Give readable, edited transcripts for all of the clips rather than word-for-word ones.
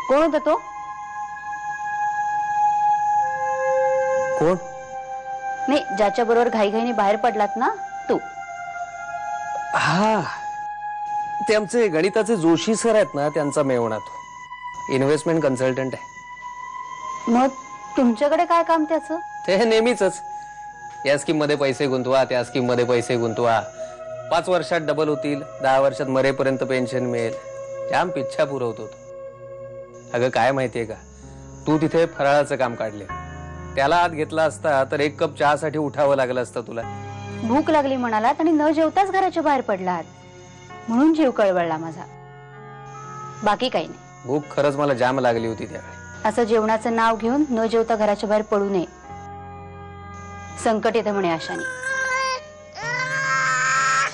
कोण होता तो? कोण? नाही, ज्याच्या बरोबर घाईघाईने बाहेर पडलात ना तू. हा, ते आमचे गणिताचे जोशी सर आहेत ना, त्यांचा मेवणा तो. इन्व्हेस्टमेंट कन्सल्टंट आहे. मग तुमच्याकडे काय काम त्याचं? ते नेहमीच, या स्कीम मध्ये पैसे गुंतवा, त्या स्कीम मध्ये पैसे गुंतवा, 5 वर्षात डबल होतील, 10 वर्षात मरेपर्यंत पेन्शन मिळेल. जाम पिच्छा पुरवतो तो. अगं काय माहितीये का, तू तिथे फराळाचं काम काढले, त्याला आत घेतला असता तर 1 कप चहासाठी उठावं लागलं असतं तुला. भूक लागली म्हणालात आणि न जेवताच घराच्या बाहेर पडलात, म्हणून जीव कळवळला माझा. बाकी काही नाही. भूक खरंच मला जाम लागली होती त्यावेळी. असं जेवणाचं नाव घेऊन न जेवता घराच्या बाहेर पडू नये. संकट येतं म्हणे आशाने.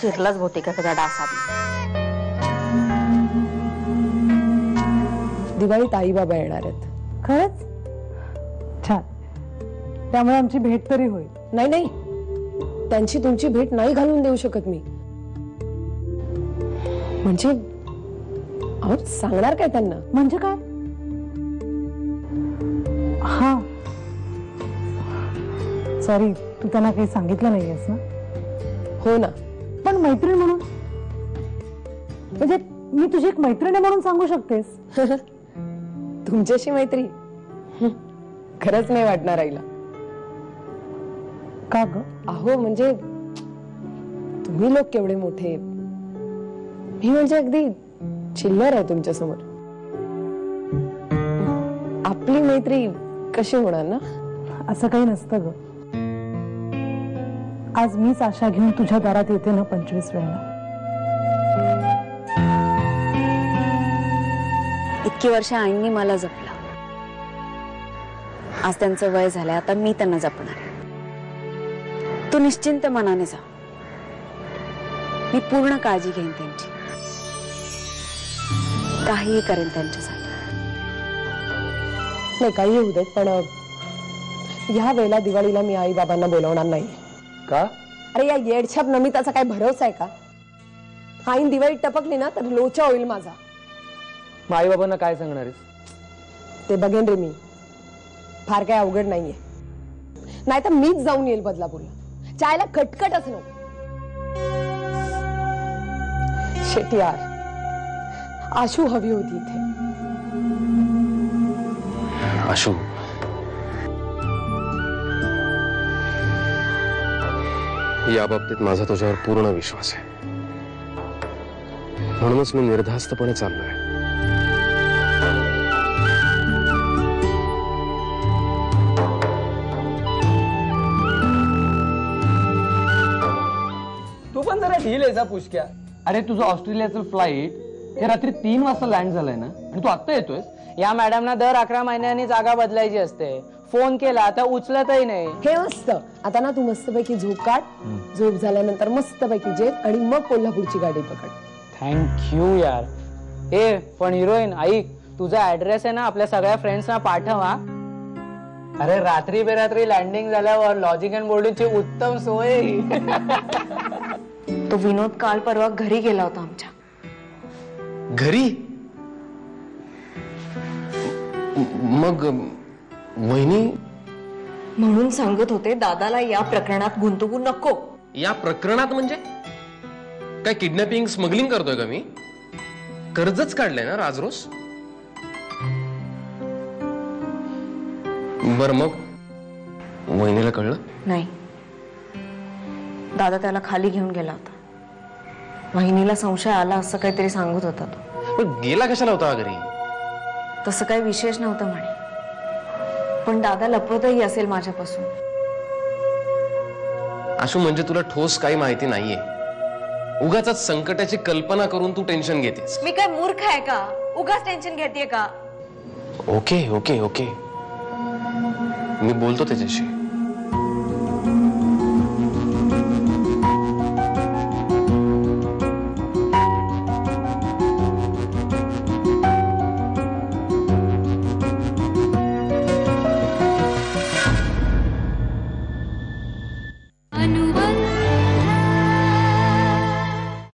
शिरलाच बहुतेक एखादा डासात. दिवाळीत आई बाबा येणार आहेत. खरंच छान. त्यामुळे आमची भेट तरी होईल. नाही नाही, त्यांची तुमची भेट नाही घालून देऊ शकत मी. म्हणजे अहो, सांगणार काय त्यांना? म्हणजे काय? हा सॉरी, तू त्यांना काही सांगितलं नाहीयेस ना? हो ना. पण मैत्रीण म्हणून, म्हणजे मी तुझी एक मैत्रीण म्हणून सांगू शकतेस. तुमच्याशी मैत्री खरंच नाही वाटणार आईला. का ग? अहो म्हणजे तुम्ही लोक केवढे मोठे, मी म्हणजे अगदी चिल्लर आहे तुमच्या समोर. आपली मैत्री कशी होणार ना? असं काही नसतं ग. आज मीच आशा घेऊन तुझ्या दारात येते ना 25 वेळा. इतकी वर्ष आईंनी मला जपलं. आज त्यांचं वय झालंय, आता मी त्यांना जपणार. तू निश्चिंत मनाने जा. मी पूर्ण काळजी घेईन त्यांची. काहीही करेन त्यांच्यासाठी. नाही, काही होऊ देत, पण ह्या वेळेला दिवाळीला मी आई बाबांना बोलवणार नाही. का? अरे या येडछाप नमिताचा काय भरोसा आहे का? आईन दिवाळीत टपकली ना तर लोचा होईल माझा. आई बाबांना काय सांगणार आहेस? ते बघेन रे मी. फार काय अवघड नाहीये. नाही तर मीच जाऊन येईल बदलापूरला. चायला खटखटच नको. शेट यार, आशू हवी होती इथे. आशू, या बाबतीत माझा तुझ्यावर पूर्ण विश्वास आहे. म्हणूनच मी निर्धास्तपणे चाललोय. तू पण जरा ढील आहे जा पुष्क्या. अरे तुझं ऑस्ट्रेलियाचं फ्लाईट हे रात्री 3 वाजता लँड झालंय ना, आणि तू आत्ता येतोयस? या मॅडमना दर 11 महिन्यांनी जागा बदलायची असते. फोन केला तर उचलतही नाही. हे मस्त. आता ना तू मस्तपैकी झोप काढ. झोप झाल्यानंतर मस्तपैकी जेव आणि मग कोल्हापूरची गाडी पकड. थँक्यू यार. ए पण हिरोईन ऐक, तुझा ऍड्रेस आहे ना आपल्या सगळ्या फ्रेंड्सना पाठव हा. अरे रात्री बेरात्री लँडिंग झाल्यावर लॉजिंग अँड बोर्डिंगची उत्तम सोय. तो विनोद काल परवा घरी गेला होता आमच्या. घरी? मग वहिनी? म्हणून सांगत होते दादाला या प्रकरणात गुंतवू नको. या प्रकरणात म्हणजे काय? किडनॅपिंग स्मगलिंग करतोय का मी? कर्जच काढलंय ना राजरोस. बर मग वहिनीला कळलं? नाही, दादा त्याला खाली घेऊन गेला होता. वहिनीला संशय आला असं काहीतरी सांगत होता तो. गेला कशाला होता घरी? तसं काही विशेष नव्हतं म्हणे, पण दादा लपवतही असेल माझ्यापासून. आशू, म्हणजे तुला ठोस काही माहिती नाहीये. उगाच संकटाची कल्पना करून तू टेन्शन घेतेस. मी काय मूर्ख आहे का? उगाच टेन्शन घेतेय का? ओके ओके ओके, मी बोलतो त्याच्याशी.